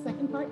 Second part.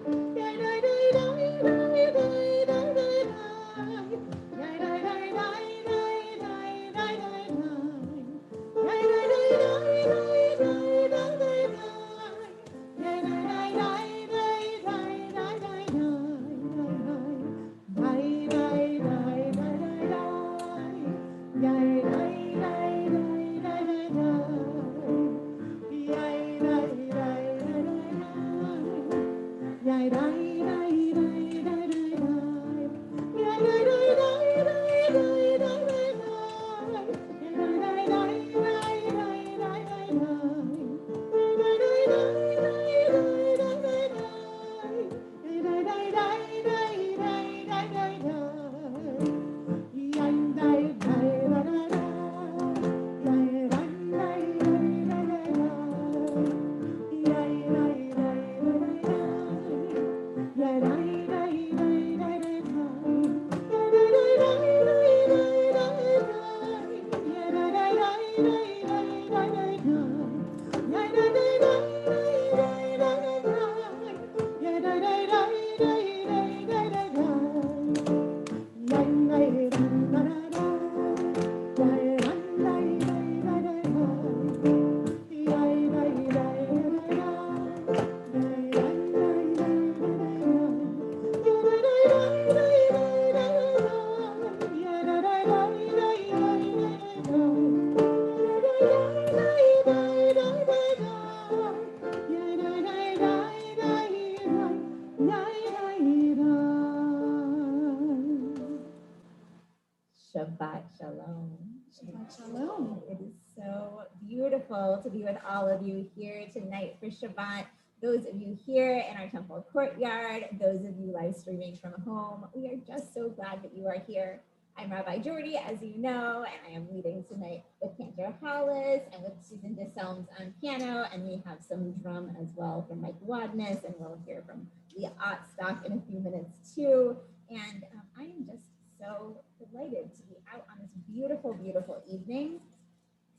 Shabbat Shalom. Shabbat Shalom. It is so beautiful to be with all of you here tonight for Shabbat. Those of you here in our temple courtyard, those of you live streaming from home, we are just so glad that you are here. I'm Rabbi Jordy, as you know, and I am leading tonight with Cantor Hollis and with Susan DeSelms on piano, and we have some drum as well from Mike Wadness, and we'll hear from Leah Ottstock in a few minutes too. And I am just so delighted to be out on this beautiful, beautiful evening.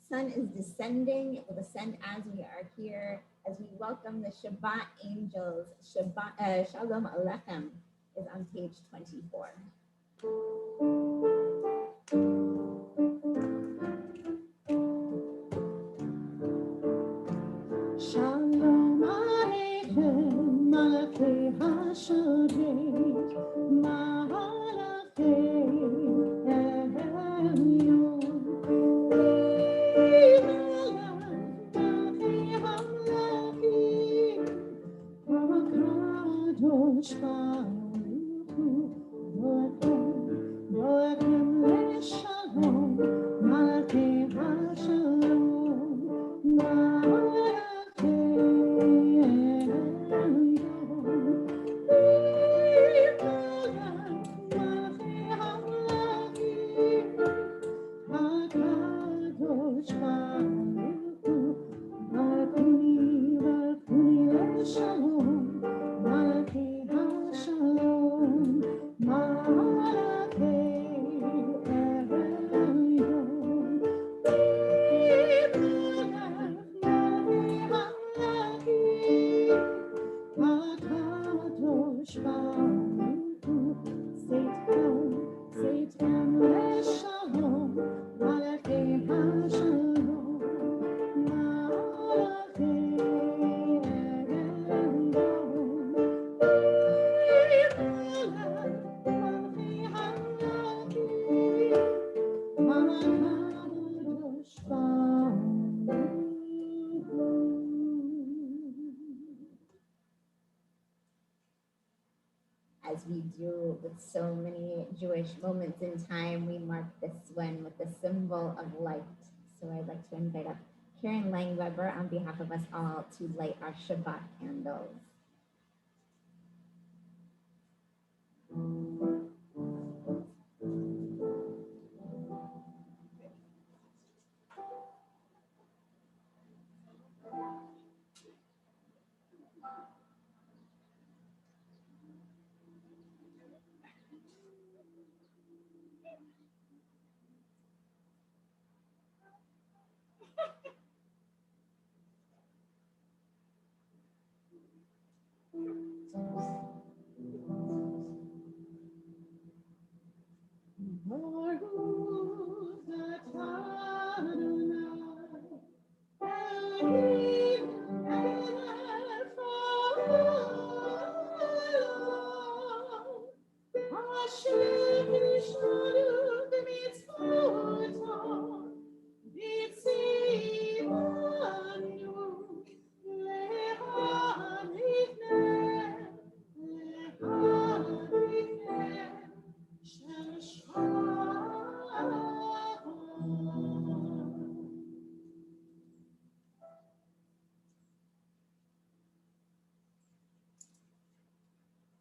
Sun is descending. It will descend as we are here, as we welcome the Shabbat angels. Shabbat, Shalom Alechem is on page 24. Shalom Aleichem, Malachei HaShodei, Malachei Elyon, Malachei HaMelachim, HaKadosh Baruch Hu, Borechem leShalom, Malachei HaShalom, Satan, Satan, Shalom. as we do with so many Jewish moments in time, we mark this one with the symbol of light. So I'd like to invite up Karen Langweber on behalf of us all to light our Shabbat candles.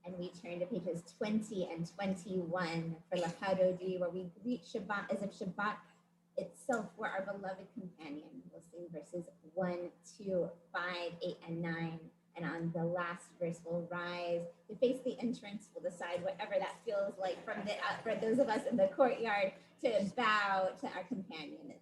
And we turn to pages 20 and 21 for Lachadodi, where we greet Shabbat as if Shabbat itself were our beloved companion. We'll sing verses 1, 2, 5, 8, and 9. And on the last verse, we'll rise to face the entrance. We'll decide whatever that feels like from the, for those of us in the courtyard to bow to our companion itself.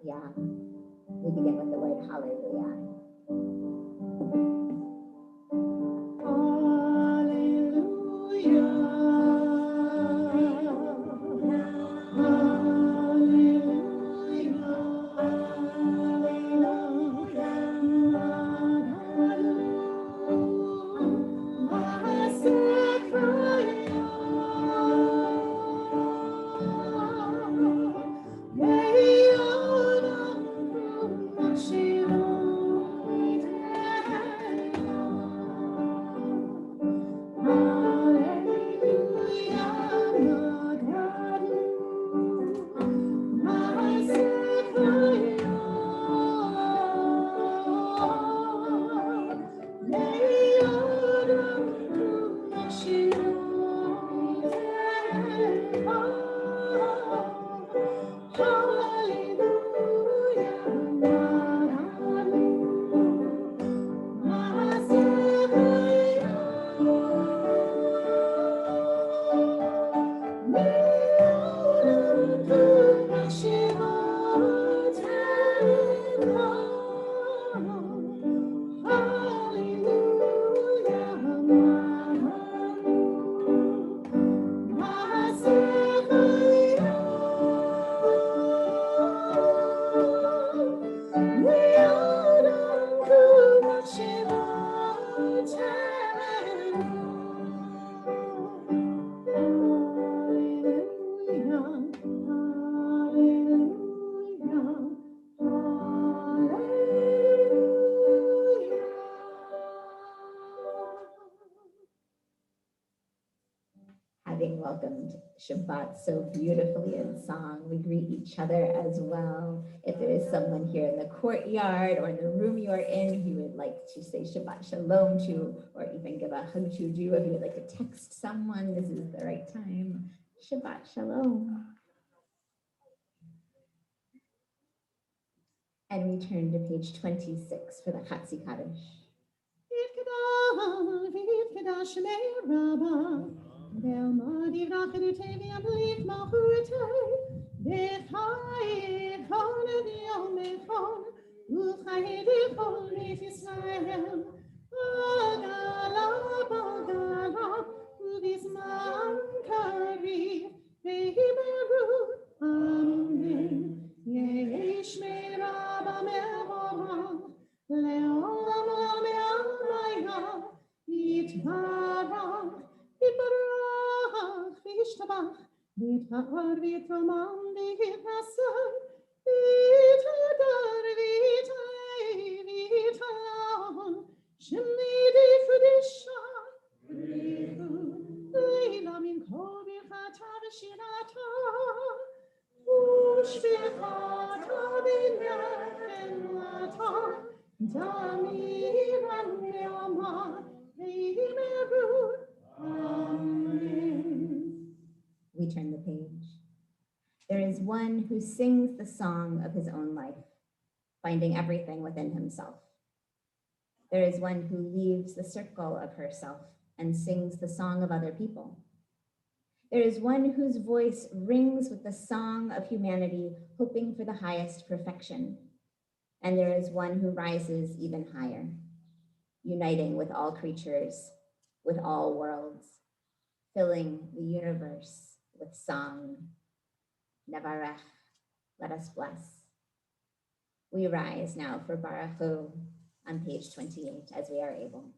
Yeah. We begin with the word hallelujah. Having welcomed Shabbat so beautifully in song, we greet each other as well. If there is someone here in the courtyard or in the room you are in who you would like to say Shabbat Shalom to, or even give a hug to, if you would like to text someone, this is the right time. Shabbat Shalom. And we turn to page 26 for the Chatzi Kaddish. We turn the page. There is one who sings the song of his own life, finding everything within himself. There is one who leaves the circle of herself and sings the song of other people. There is one whose voice rings with the song of humanity, hoping for the highest perfection. And there is one who rises even higher, uniting with all creatures, with all worlds, filling the universe with song. Nevarech, let us bless. We rise now for Baruch Hu on page 28 as we are able.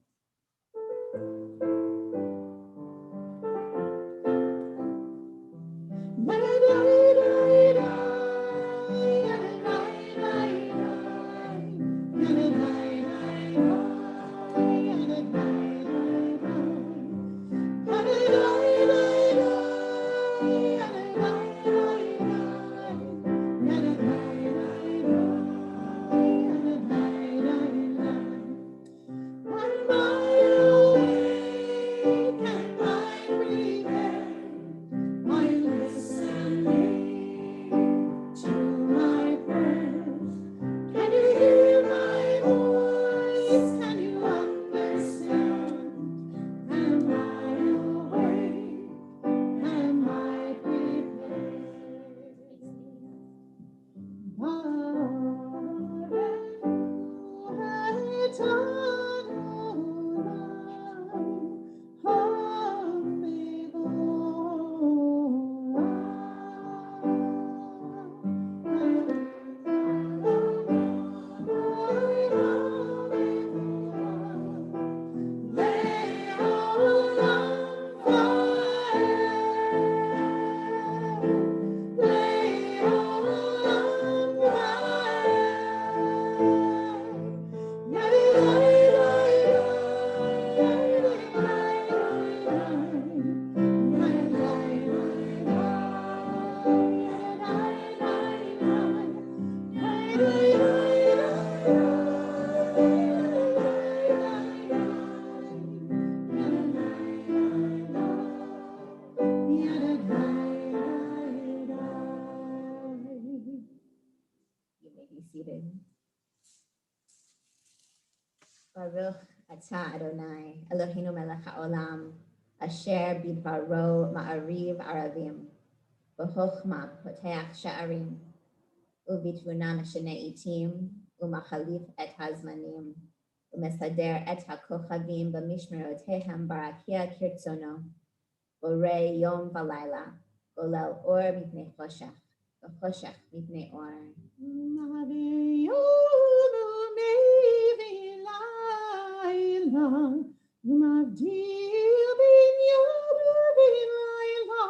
seated. Baruch atah Adonai, Eloheinu melech haolam, asher bidbaro ma'ariv aravim, b'chochma poteach sha'arim, ובתבונה משנה עיתים, ומחליף את הזמנים, ומסדר את הכוכבים במשמרותיהם ברקיע כרצונו, בורא יום ולילה, גולל אור מפני חושך, וחושך מפני אור. ומבדיל בין יום ובין לילה,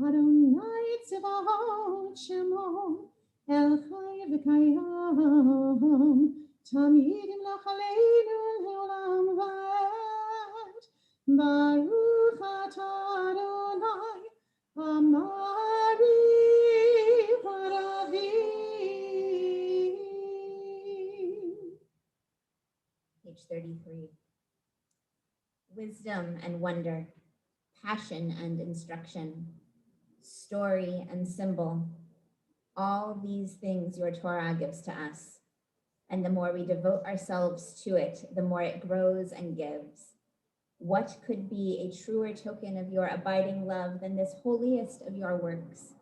אדוני צבאות שמו, אל חי וקיים, תמיד ימלוך עלינו לעולם ועד. ברוך אתה אדוני, המעריב ערבים. Page 33. Wisdom and wonder, passion and instruction, story and symbol, all these things your Torah gives to us. And the more we devote ourselves to it, the more it grows and gives. What could be a truer token of your abiding love than this holiest of your works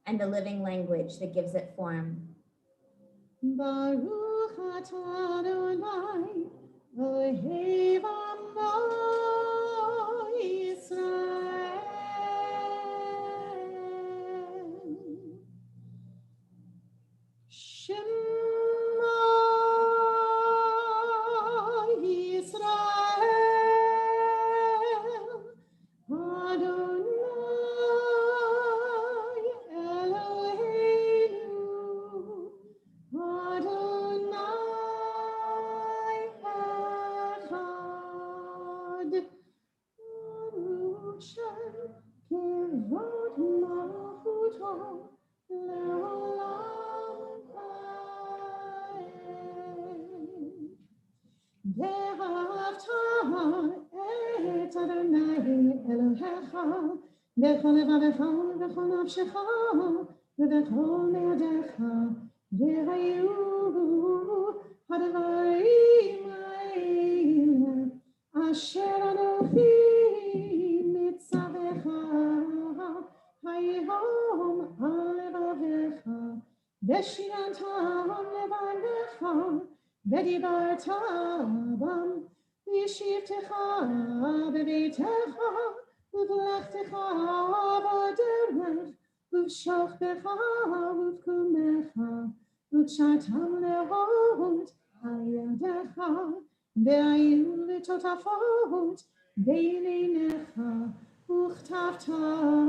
and the living language that gives it form? Baruch atah Adonai, Ohev Amo Yisrael. Shema Yisrael, Adonai Eloheinu, Adonai Echad. Baruch Shem Kevod Malchuto Leolam Vaed. ואהבת את אדוני אלוהיך בכל לבבך ובכל נפשך ובכל מאודיך, והיו הדברים האלה אשר אנוכי מצווך היום על לבבך, ושיננתם לבניך ודיברת בם, וישיבתך בביתך, ובלכתך בדרך, ובשוכבך ובקומך, וקשרתם לראות על ידך, והיו לטוטפות בין עיניך, וכתבתם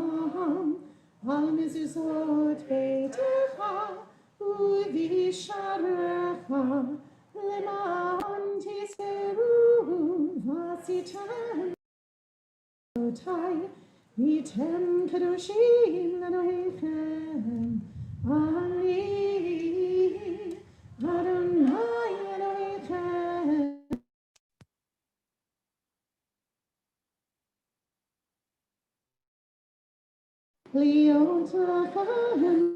על מזוזות ביתך, ובשעריך, למען תזכרו ועשיתם אותי, והייתם קדושים לאלוהיכם. אני אדוני אלוהיכם. להיות לכם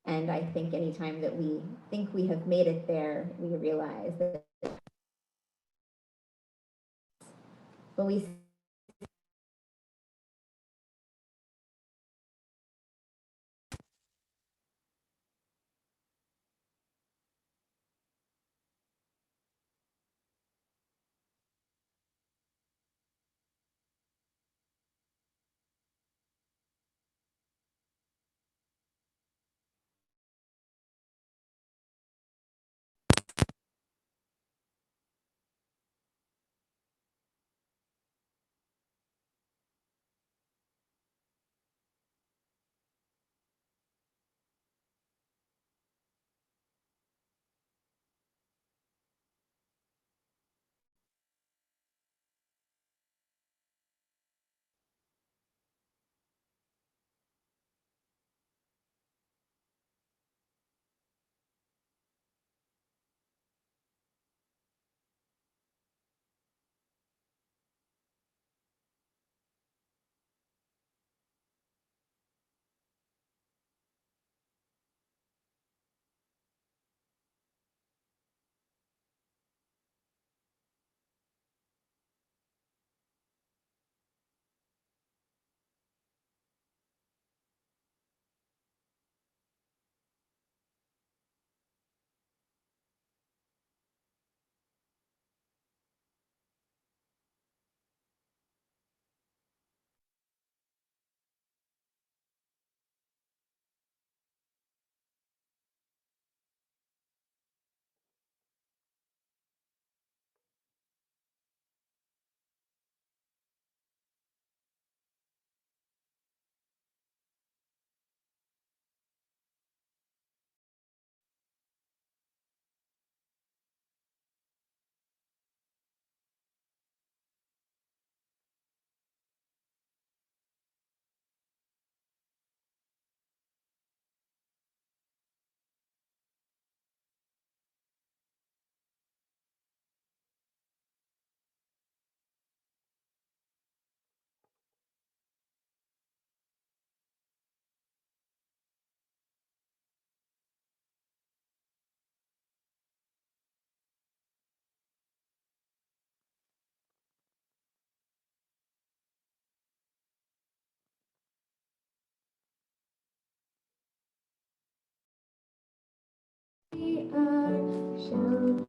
And I think anytime that we think we have made it there, we realize that, but we We are Shalom.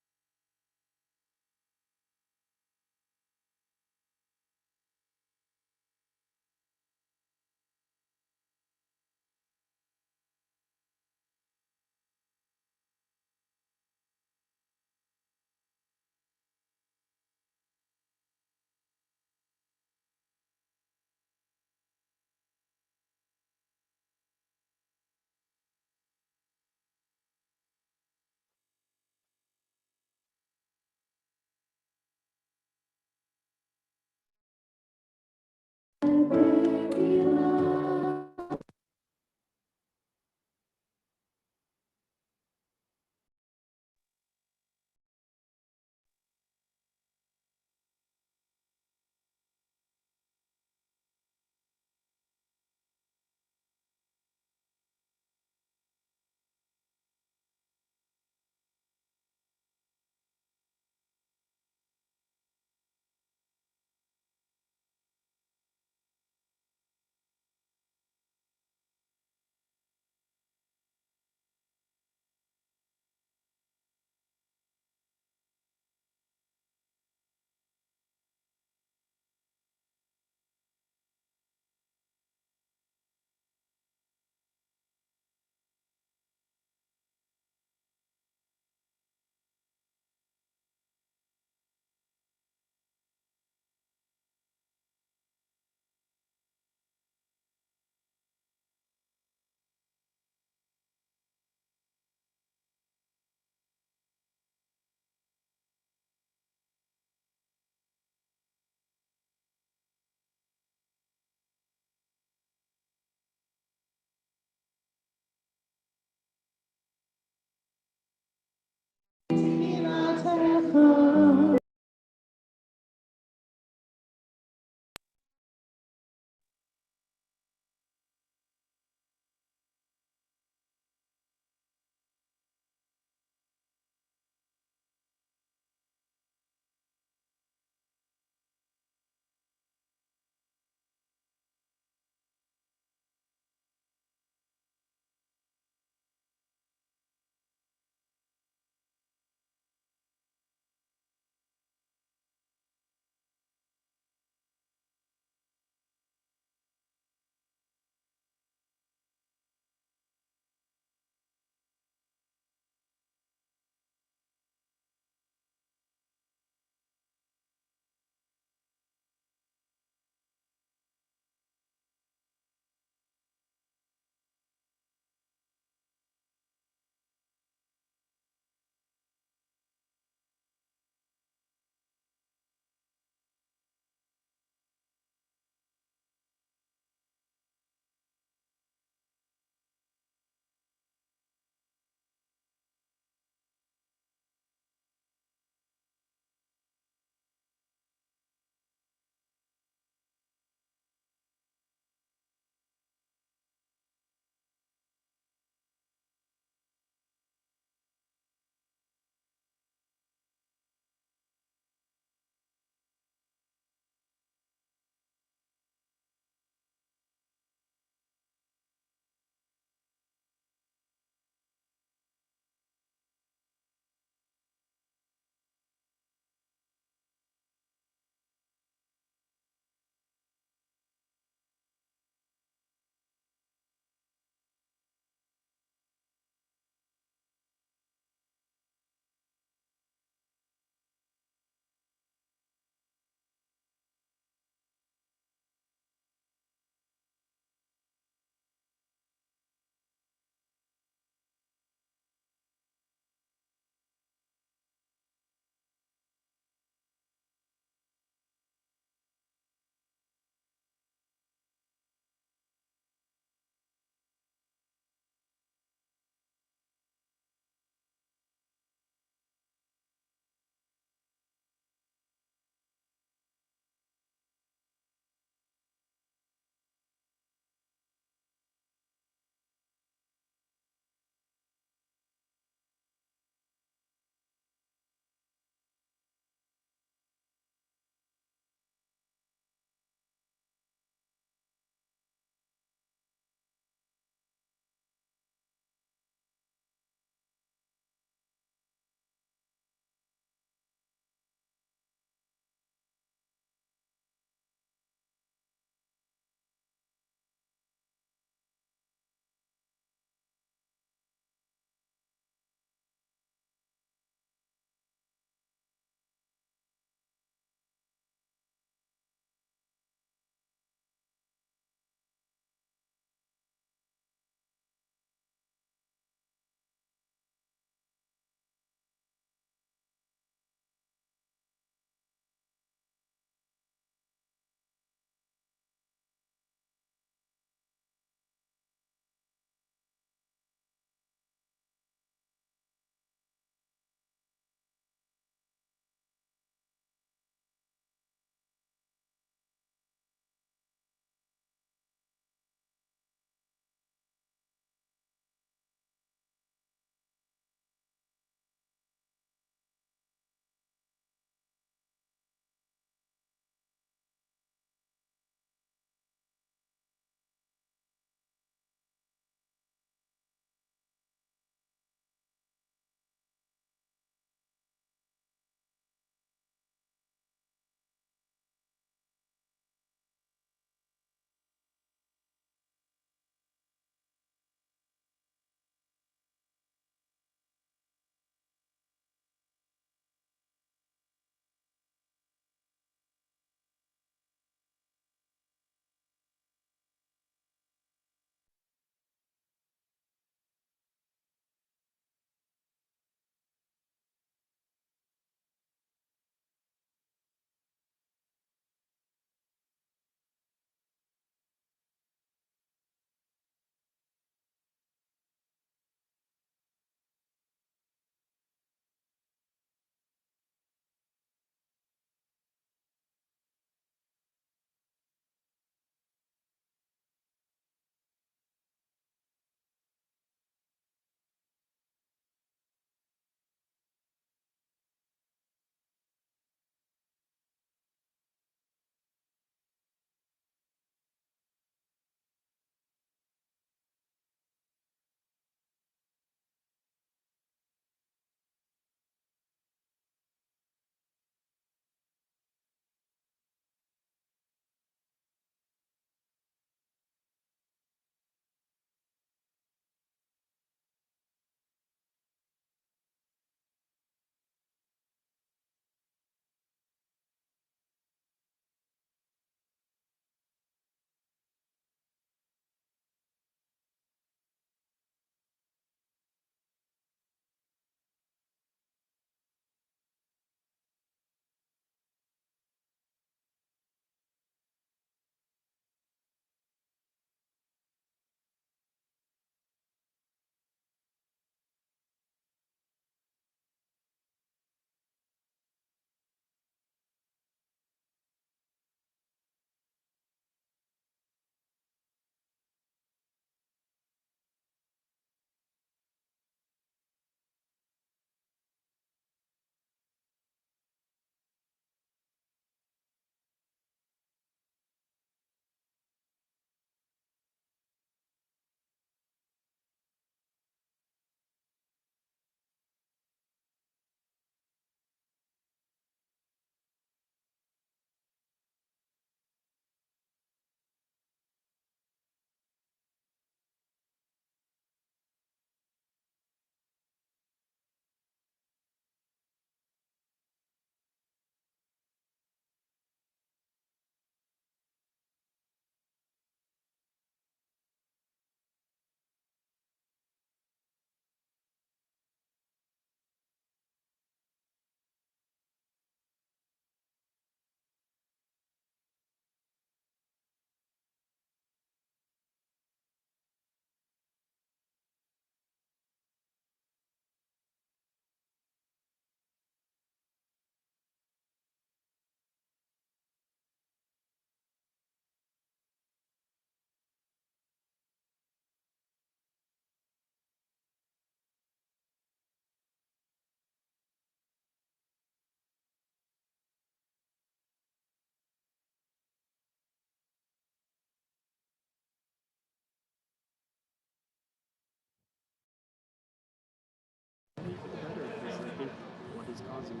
me feel better because I think what is causing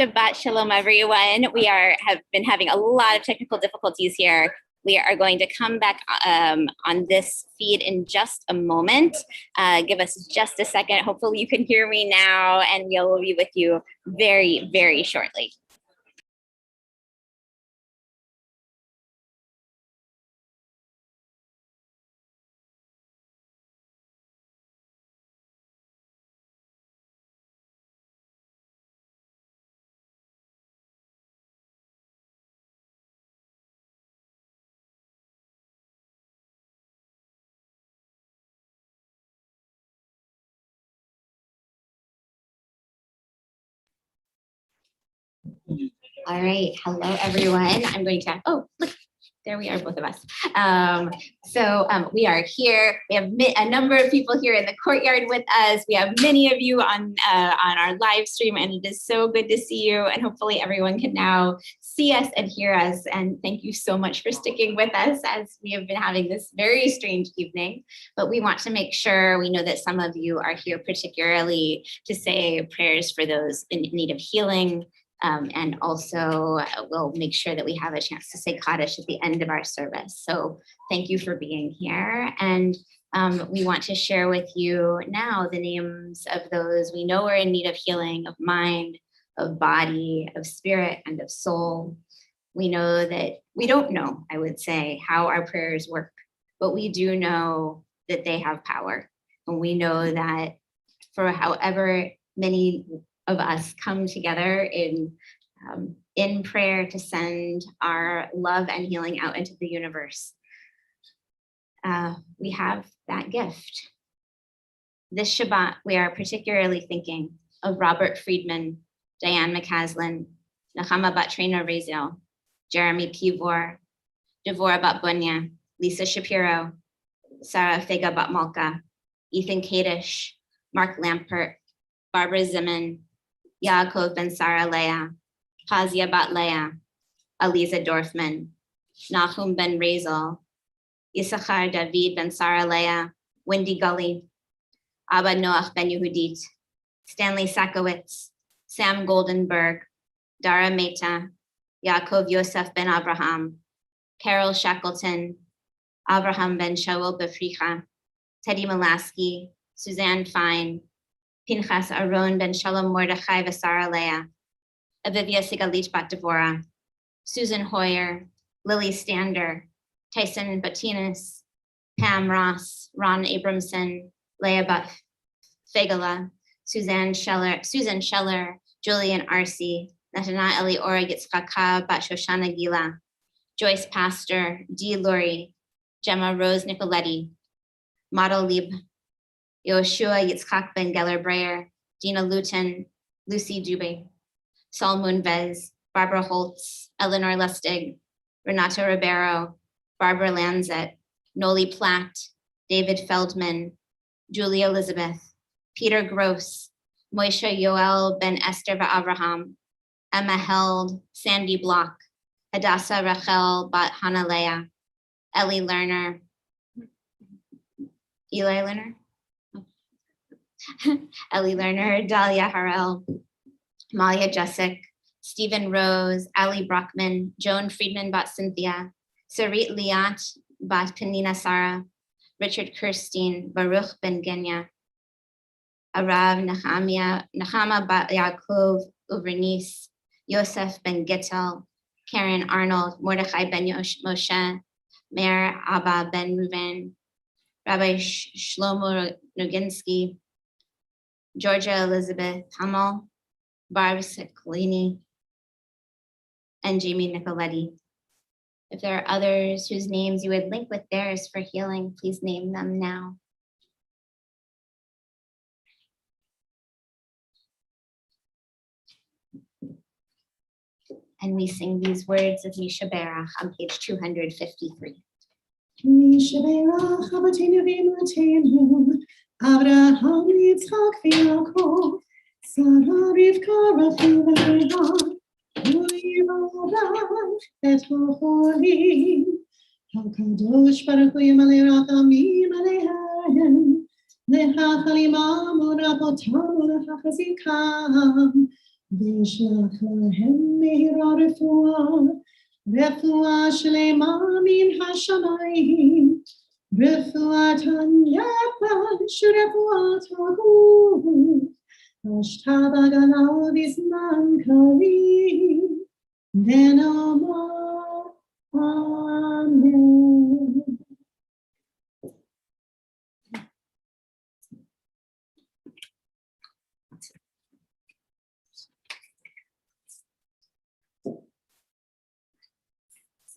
Shabbat Shalom, everyone. We have been having a lot of technical difficulties here. We are going to come back on this feed in just a moment. Give us just a second. Hopefully you can hear me now, and we will be with you very, very shortly. All right, hello everyone. I'm going to, oh, look, there we are, both of us. We are here. We have a number of people here in the courtyard with us. We have many of you on our live stream, and it is so good to see you. And hopefully everyone can now see us and hear us. And thank you so much for sticking with us as we have been having this very strange evening. But we want to make sure, we know that some of you are here particularly to say prayers for those in need of healing. And also we'll make sure that we have a chance to say Kaddish at the end of our service. So thank you for being here. And we want to share with you now the names of those we know are in need of healing, of mind, of body, of spirit, and of soul. We know that we don't know, I would say, how our prayers work, but we do know that they have power. And we know that for however many of us come together in prayer to send our love and healing out into the universe, we have that gift. This Shabbat, we are particularly thinking of Robert Friedman, Diane McCaslin, Nechama Bat Trina Rezel, Jeremy Pivor, Devorah Bat Bunya, Lisa Shapiro, Sarah Fega Bat Malka, Ethan Kadish, Mark Lampert, Barbara Zimmon, Yaakov Ben Sarah Leah, Pazia Bat Leah, Aliza Dorfman, Nahum Ben Rezel, Issachar David Ben Sarah Leah, Wendy Gully, Abba Noach Ben Yehudit, Stanley Sakowitz, Sam Goldenberg, Dara Mehta, Yaakov Yosef Ben Abraham, Carol Shackleton, Abraham Ben Shaul Befricha, Teddy Molaski, Suzanne Fine, Pinchas Aaron Ben Shalom Mordechai Vesara Leah, Avivia Sigalit Bat Devorah, Susan Hoyer, Lily Stander, Tyson Batinas, Pam Ross, Ron Abramson, Leah Bat Fegala, Susan Scheller, Julian Arce, Natana Eliora Yitzchaka Bat Shoshana Gila, Joyce Pastor, Dee Lurie, Gemma Rose Nicoletti, Model Lieb, Yoshua Yitzchak Ben Geller Breyer, Dina Luton, Lucy Dubé, Saul Moonves, Barbara Holtz, Eleanor Lustig, Renata Ribeiro, Barbara Lanzet, Noli Platt, David Feldman, Julie Elizabeth, Peter Gross, Moisha Yoel Ben Esther Avraham, Emma Held, Sandy Block, Hadassah Rachel Bat Hanalea, Ellie Lerner, Eli Lerner? Ellie Lerner, Dahlia Harrell, Malia Jessic, Stephen Rose, Ali Brockman, Joan Friedman Bat Cynthia, Sarit Liat Bat Penina Sarah, Richard Kirstein, Baruch Ben Genya, Arav Nechama Bat Yaakov Uvernice, Yosef Ben Gittel, Karen Arnold, Mordechai Ben Moshe, Meir Abba Ben Ruven, Rabbi Shlomo Noginsky, Georgia Elizabeth Hummel, Barb Ciclini, and Jamie Nicoletti. If there are others whose names you would link with theirs for healing, please name them now. And we sing these words of Mishaberach on page 253. Mishaberach Abatenu V'Imotenu, Abraham Yitzchak V'Yaakov, Sarah Rivka Rachel Leah, U'Yivarav Et HaCholim, HaKadosh Baruch Hu Yimalei Rachamim Aleihem, Lechachalimam U'Rabotam U'Lechachazikam, וישלח להם מהירה רפואה שלמה מן השמיים, רפואת הנפש ורפואת הגוף, השתה בגלה בזמן קריב, ונאמר אמן.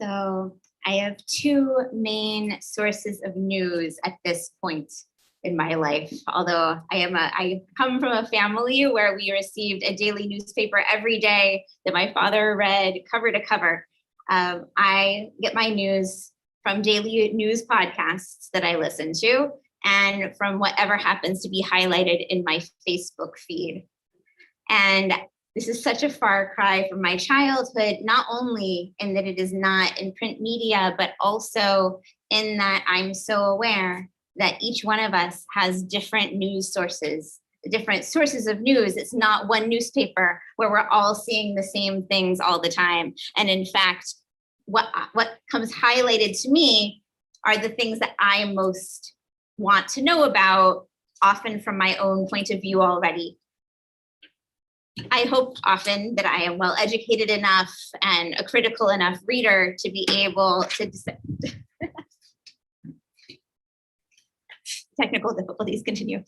So I have two main sources of news at this point in my life. Although I come from a family where we received a daily newspaper every day that my father read cover to cover. I get my news from daily news podcasts that I listen to and from whatever happens to be highlighted in my Facebook feed. And this is such a far cry from my childhood, not only in that it is not in print media, but also in that I'm so aware that each one of us has different news sources, different sources of news. It's not one newspaper where we're all seeing the same things all the time. And in fact, what comes highlighted to me are the things that I most want to know about, often from my own point of view already. I hope often that I am well educated enough and a critical enough reader to be able to technical difficulties continue.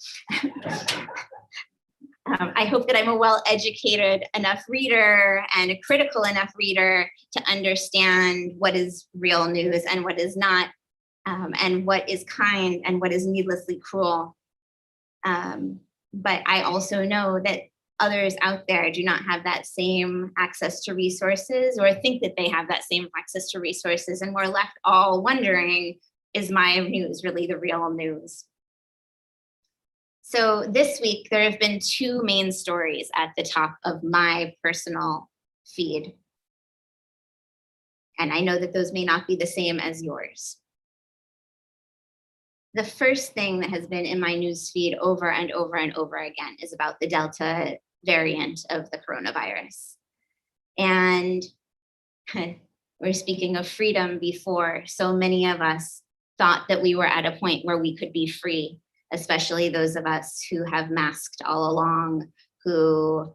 I hope that I'm a well educated enough reader and a critical enough reader to understand what is real news and what is not, and what is kind and what is needlessly cruel. But I also know that others out there do not have that same access to resources or think that they have that same access to resources. And we're left all wondering, is my news really the real news? So this week, there have been two main stories at the top of my personal feed. And I know that those may not be the same as yours. The first thing that has been in my news feed over and over and over again is about the Delta variant of the coronavirus. And we're speaking of freedom before. So many of us thought that we were at a point where we could be free, especially those of us who have masked all along, who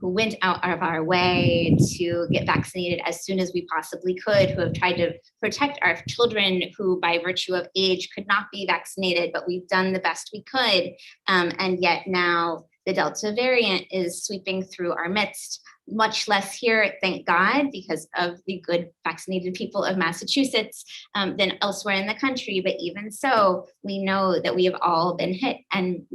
went out of our way to get vaccinated as soon as we possibly could, who have tried to protect our children who by virtue of age could not be vaccinated, but we've done the best we could. And yet now the Delta variant is sweeping through our midst, much less here, thank God, because of the good vaccinated people of Massachusetts than elsewhere in the country. But even so, we know that we have all been hit, and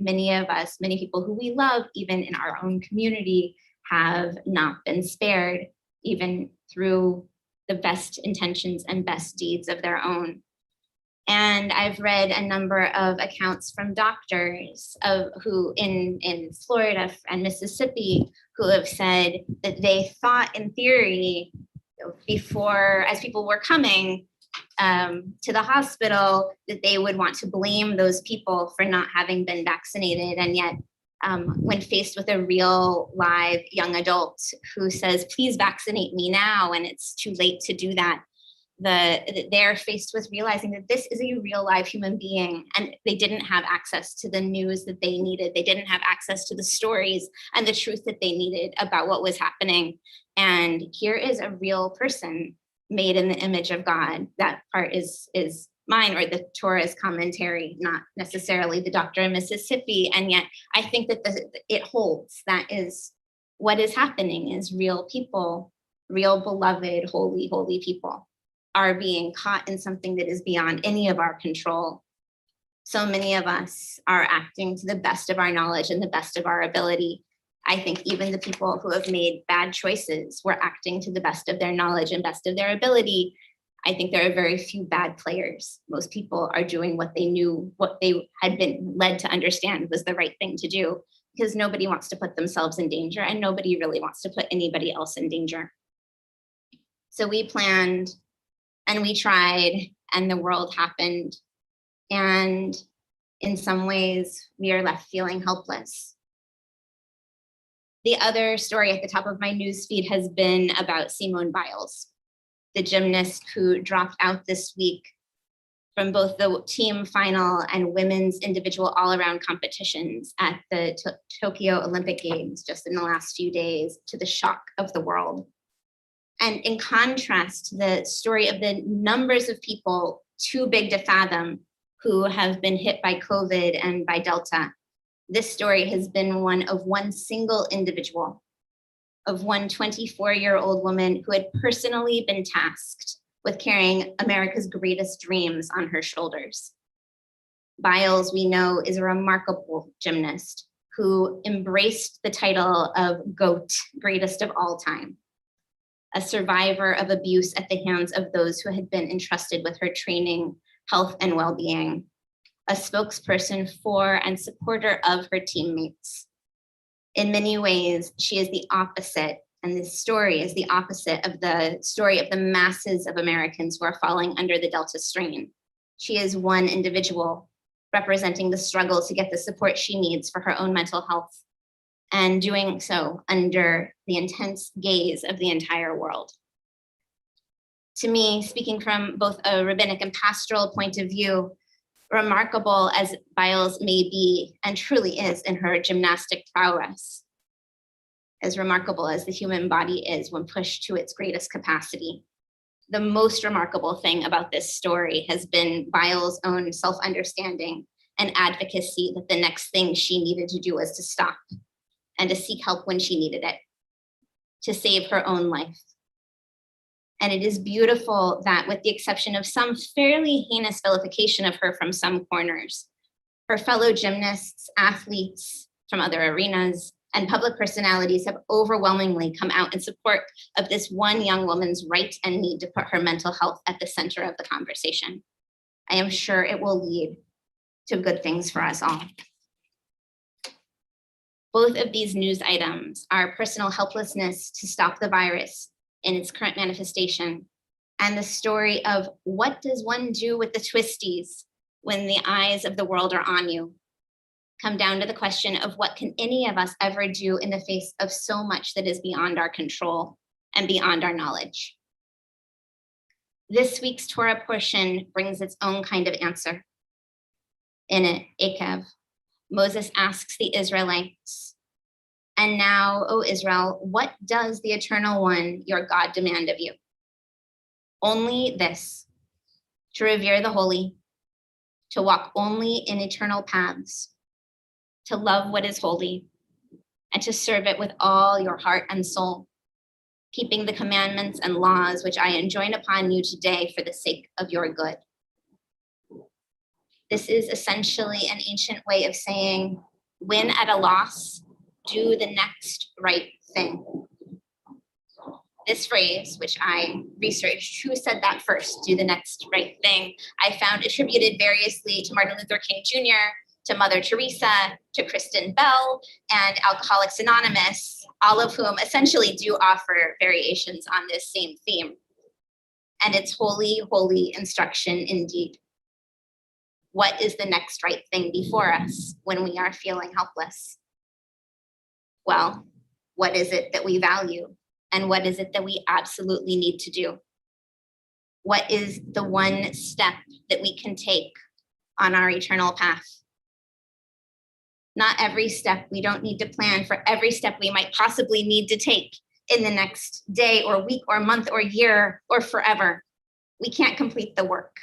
many of us, many people who we love, even in our own community, have not been spared, even through the best intentions and best deeds of their own. And I've read a number of accounts from doctors who in Florida and Mississippi who have said that they thought in theory before, as people were coming to the hospital, that they would want to blame those people for not having been vaccinated. And yet when faced with a real live young adult who says, please vaccinate me now, and it's too late to do that, they're faced with realizing that this is a real live human being, and they didn't have access to the news that they needed. They didn't have access to the stories and the truth that they needed about what was happening. And here is a real person made in the image of God. That part is mine, or the Torah's commentary, not necessarily the doctor in Mississippi. And yet I think that it holds. That is what is happening, is real people, real beloved, holy people are being caught in something that is beyond any of our control. So many of us are acting to the best of our knowledge and the best of our ability. I think even the people who have made bad choices were acting to the best of their knowledge and best of their ability. I think there are very few bad players. Most people are doing what they knew, what they had been led to understand was the right thing to do, because nobody wants to put themselves in danger, and nobody really wants to put anybody else in danger. So we planned and we tried, and the world happened. And in some ways, we are left feeling helpless. The other story at the top of my news feed has been about Simone Biles, the gymnast who dropped out this week from both the team final and women's individual all-around competitions at the Tokyo Olympic Games just in the last few days, to the shock of the world. And in contrast to the story of the numbers of people too big to fathom who have been hit by COVID and by Delta, this story has been one of one single individual, of one 24-year-old woman who had personally been tasked with carrying America's greatest dreams on her shoulders. Biles, we know, is a remarkable gymnast who embraced the title of GOAT, greatest of all time, a survivor of abuse at the hands of those who had been entrusted with her training, health, and well-being, a spokesperson for and supporter of her teammates. In many ways, she is the opposite, and this story is the opposite of the story of the masses of Americans who are falling under the Delta strain. She is one individual representing the struggle to get the support she needs for her own mental health, and doing so under the intense gaze of the entire world. To me, speaking from both a rabbinic and pastoral point of view, remarkable as Biles may be and truly is in her gymnastic prowess, as remarkable as the human body is when pushed to its greatest capacity, the most remarkable thing about this story has been Biles' own self-understanding and advocacy that the next thing she needed to do was to stop and to seek help when she needed it, to save her own life. And it is beautiful that, with the exception of some fairly heinous vilification of her from some corners, her fellow gymnasts, athletes from other arenas, and public personalities have overwhelmingly come out in support of this one young woman's right and need to put her mental health at the center of the conversation. I am sure it will lead to good things for us all. Both of these news items are personal helplessness to stop the virus in its current manifestation, and the story of what does one do with the twisties when the eyes of the world are on you, come down to the question of what can any of us ever do in the face of so much that is beyond our control and beyond our knowledge. This week's Torah portion brings its own kind of answer. In it, Akev, Moses asks the Israelites, "And now, O Israel, what does the Eternal One, your God, demand of you? Only this, to revere the holy, to walk only in eternal paths, to love what is holy, and to serve it with all your heart and soul, keeping the commandments and laws which I enjoin upon you today for the sake of your good." This is essentially an ancient way of saying, when at a loss, do the next right thing. This phrase, which I researched, who said that first, do the next right thing, I found attributed variously to Martin Luther King Jr., to Mother Teresa, to Kristen Bell, and Alcoholics Anonymous, all of whom essentially do offer variations on this same theme. And it's holy, holy instruction indeed. What is the next right thing before us when we are feeling helpless? Well, what is it that we value? And what is it that we absolutely need to do? What is the one step that we can take on our eternal path? Not every step. We don't need to plan for every step we might possibly need to take in the next day or week or month or year or forever. We can't complete the work,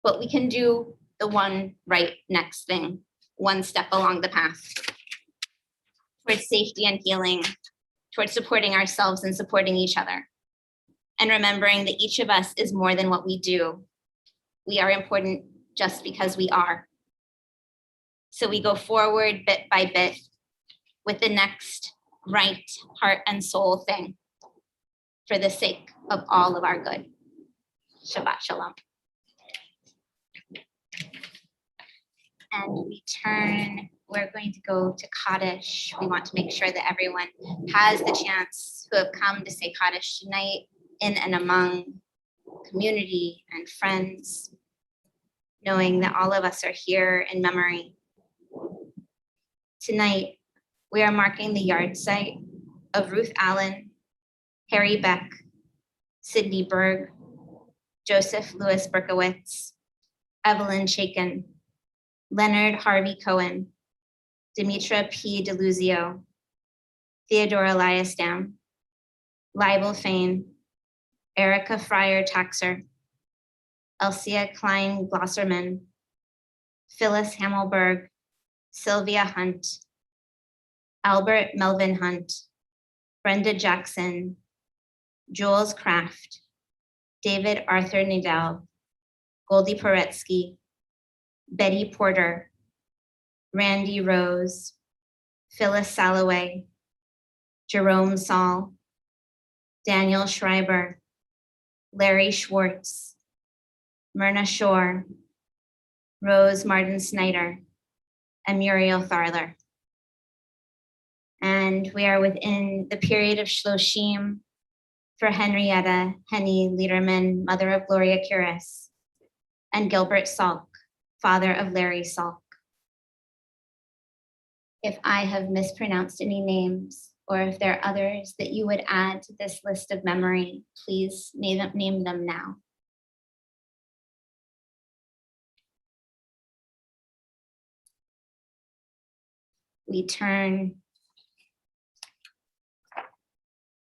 but we can do the one right next thing, one step along the path towards safety and healing, towards supporting ourselves and supporting each other, and remembering that each of us is more than what we do. We are important just because we are. So we go forward bit by bit with the next right heart and soul thing for the sake of all of our good. Shabbat Shalom. And we turn, we're going to go to Kaddish. We want to make sure that everyone has the chance who have come to say Kaddish tonight in and among community and friends, knowing that all of us are here in memory. Tonight, we are marking the yard site of Ruth Allen, Harry Beck, Sidney Berg, Joseph Louis Berkowitz, Evelyn Chaikin, Leonard Harvey Cohen, Demetra P. DeLuzio, Theodore Elias Dam, Leibel Fain, Erica Fryer Taxer, Elsia Klein Glosserman, Phyllis Hammelberg, Sylvia Hunt, Albert Melvin Hunt, Brenda Jackson, Jules Kraft, David Arthur Nadell, Goldie Poretsky, Betty Porter, Randy Rose, Phyllis Salloway, Jerome Saul, Daniel Schreiber, Larry Schwartz, Myrna Shore, Rose Martin Snyder, and Muriel Tharler. And we are within the period of Shloshim for Henrietta Henny Liederman, mother of Gloria Curis, and Gilbert Salk, father of Larry Salk. If I have mispronounced any names, or if there are others that you would add to this list of memory, please name them now. We turn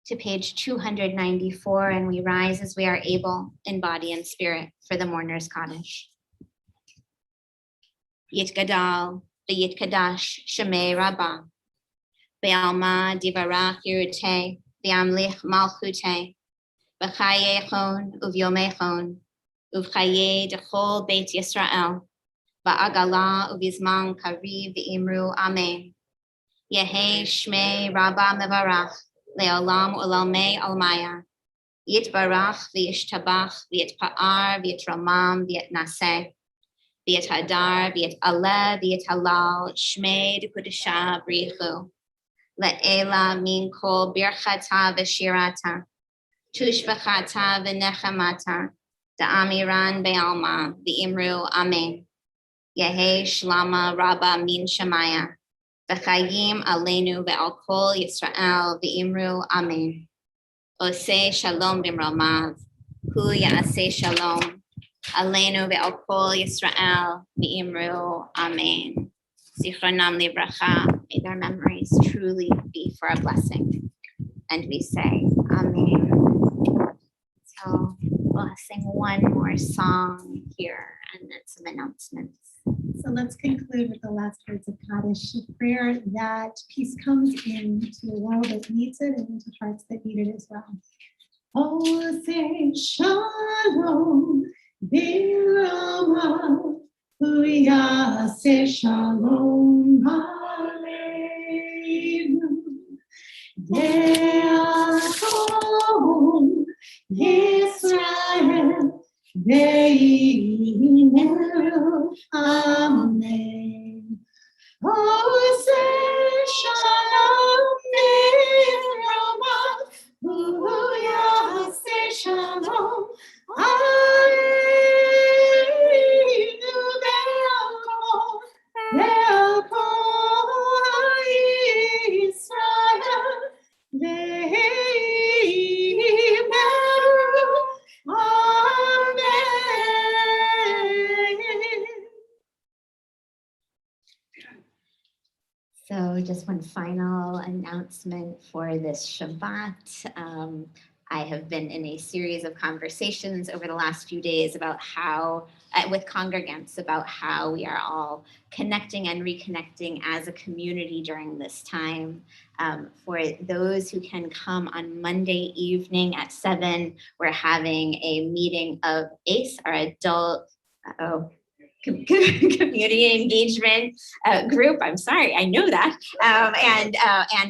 to page 294 and we rise as we are able in body and spirit for the mourner's Kaddish. Yitgadal, Yitkadash, Shemei Rabbah, Be'alma Divarach Yerute, Be'amlich Malchute, B'chaye Chon, Uvyome Chon, Uvchaye Dechol Beit Yisrael, Ba'agala Uvizman Kariv Imru Amen. Yehe Shmei Rabbah Mevarach, Le'olam Ulalmei Almaya, Yitbarach V'yishtabach V'yitpa'ar V'yitramam V'yitnaseh, V'yithadar V'yitaleh V'yitalal Shmei D'Kudesha Brichu, Le'ela Min Kol Birchata V'shirata, Tushbachata V'nechamata, Da'amiran Be'alma V'imru Amen. Yehe Shlama Rabba Min Shemaya, V'chayim Aleinu Ve'al Kol Yisrael V'imru Amen. Oseh Shalom B'mramav, Hu Ya'aseh Shalom, Aleinu Ve'al Kol Yisrael V'imru Amen. Zichronam Livracha, may their memories truly be for a blessing. And we say Amen. So we'll sing one more song here and then some announcements. So let's conclude with the last words of Kaddish, a prayer that peace comes into the world that needs it and into hearts that need it as well. Oh, say shalom, birama, huya, say shalom, aleinu, de'akom, Yisrael, Ve'inu, Amen. Oh, say shalom, Rama, say shalom, Aleinu, Ve'alkol, Yisrael, Ve'inu, So just one final announcement for this Shabbat. I have been in a series of conversations over the last few days about how, with congregants, about how we are all connecting and reconnecting as a community during this time. For those who can come on Monday evening at 7, we're having a meeting of ACE, our adult, community engagement group. I'm sorry, I know that. And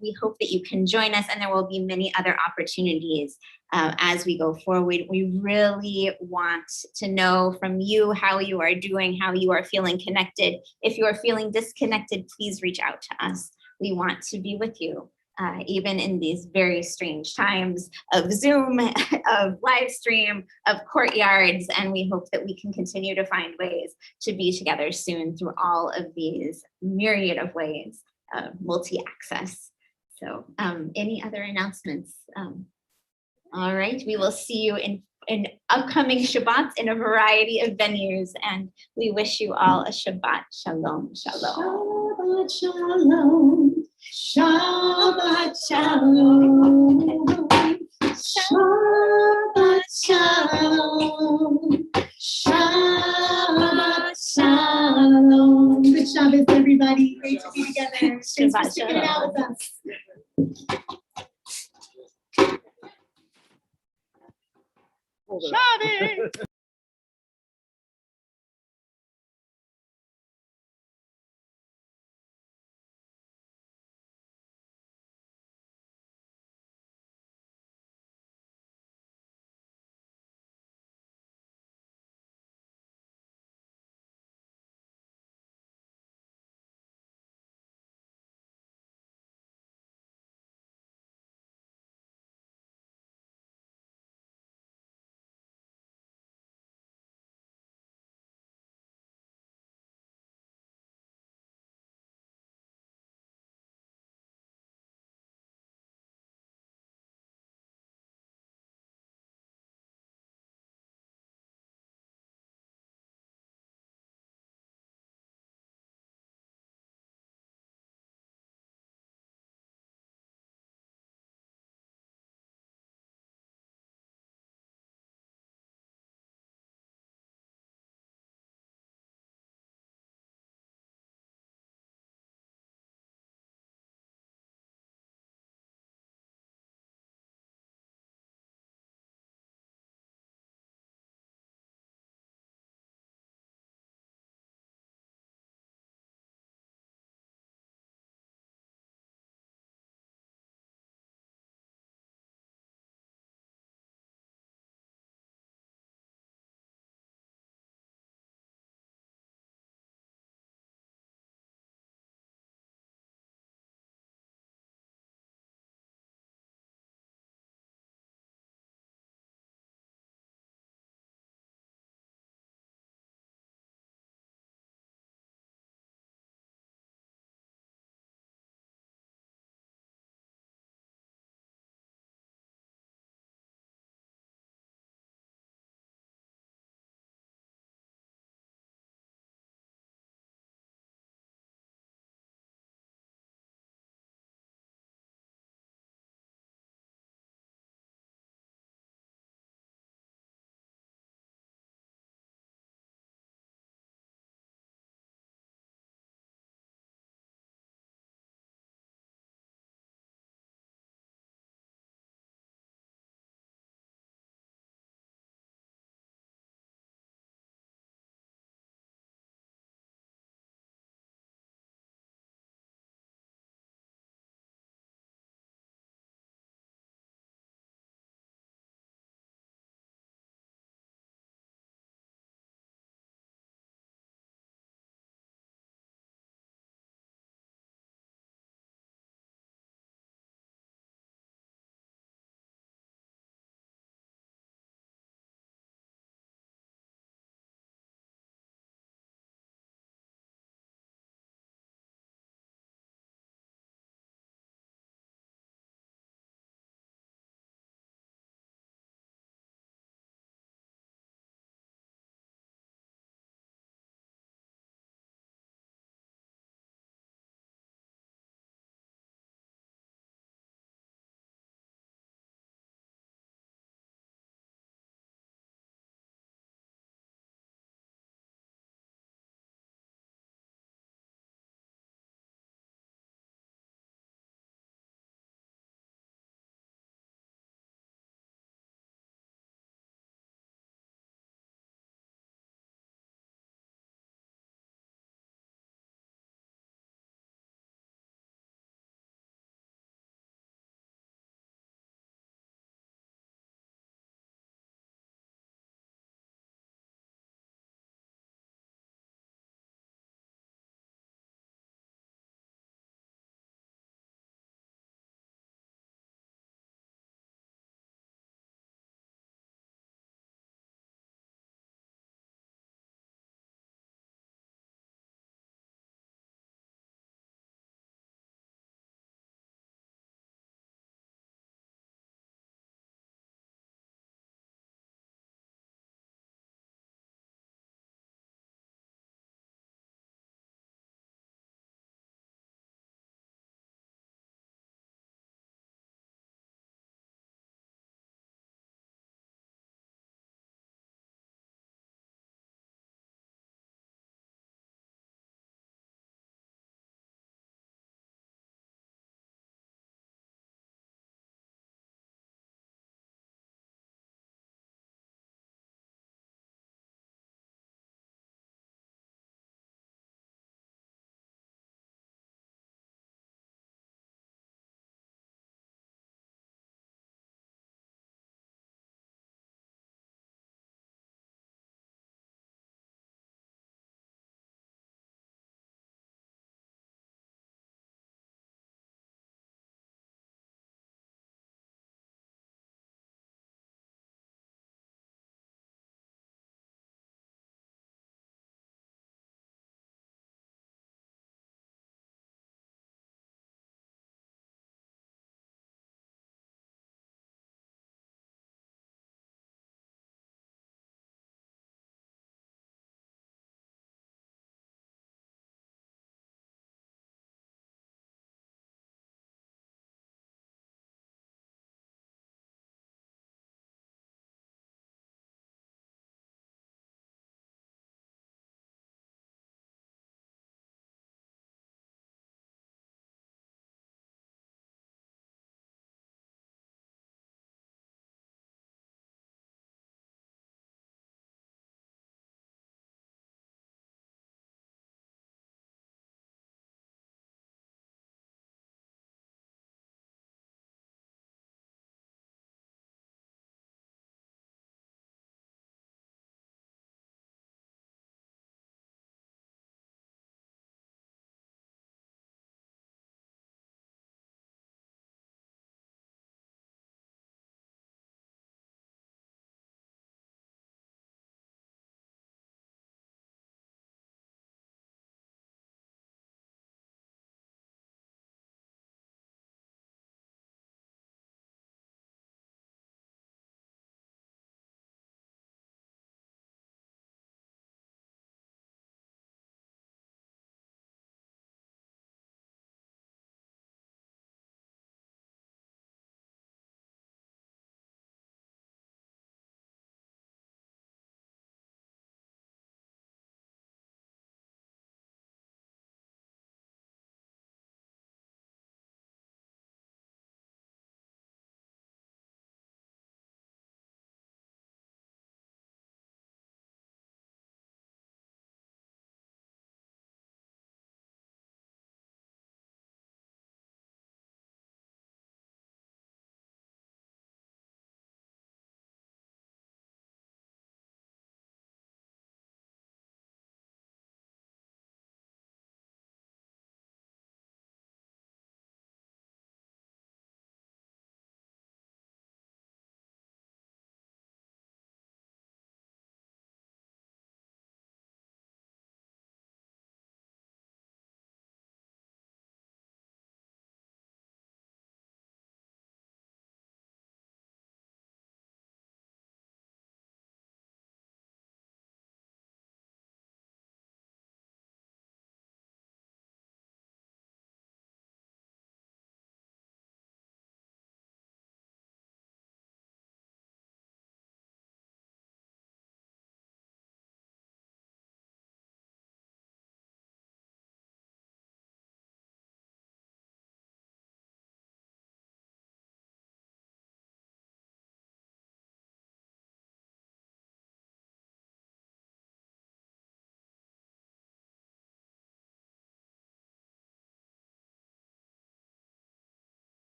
we hope that you can join us, and there will be many other opportunities as we go forward. We really want to know from you how you are doing, how you are feeling connected. If you are feeling disconnected, please reach out to us. We want to be with you. Even in these very strange times of Zoom, of live stream, of courtyards, and we hope that we can continue to find ways to be together soon through all of these myriad of ways multi-access. So any other announcements? All right, we will see you in upcoming Shabbats in a variety of venues, and we wish you all a Shabbat Shalom, Shalom. Shabbat shalom. Shabbat shalom. Shabbat shalom. Good Shabbos, everybody. Great to be together. Thanks for Shabbat sticking it out with us. Hold it up.